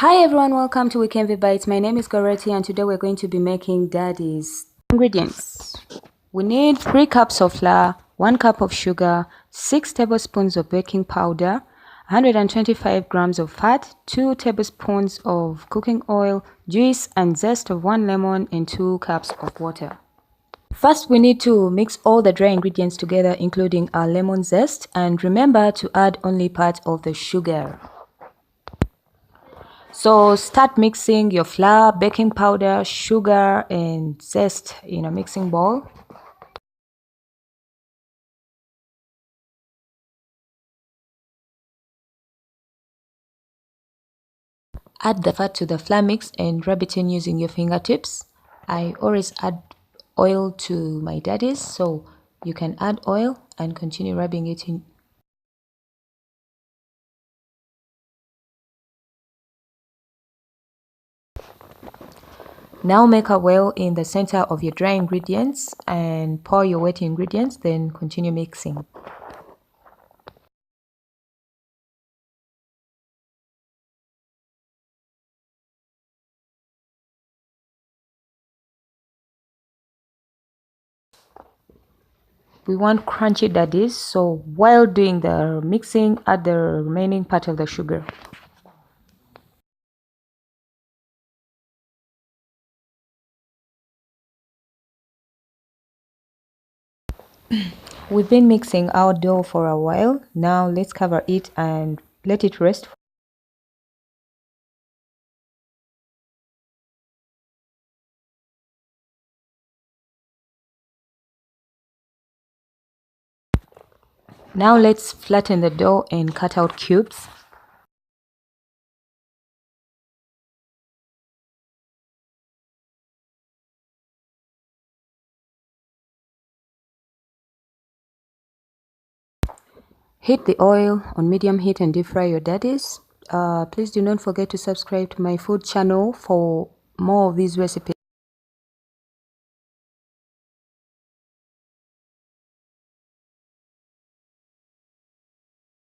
Hi everyone, welcome to Weekend Bites. My name is Goreti and today we're going to be making daddies. Ingredients: we need 3 cups of flour, 1 cup of sugar, 6 tablespoons of baking powder, 125 grams of fat, 2 tablespoons of cooking oil, juice and zest of 1 lemon, and 2 cups of water. First, we need to mix all the dry ingredients together, including our lemon zest, and remember to add only part of the sugar. So start mixing your flour, baking powder, sugar and zest in a mixing bowl. Add the fat to the flour mix and rub it in using your fingertips. I always add oil to my daddies, so you can add oil and continue rubbing it in. Now make a well in the center of your dry ingredients and pour your wet ingredients, then continue mixing. We want crunchy daddies, so while doing the mixing, add the remaining part of the sugar. We've been mixing our dough for a while. Now let's cover it and let it rest. Now let's flatten the dough and cut out cubes. Heat the oil on medium heat and deep fry your daddies. Please do not forget to subscribe to my food channel for more of these recipes.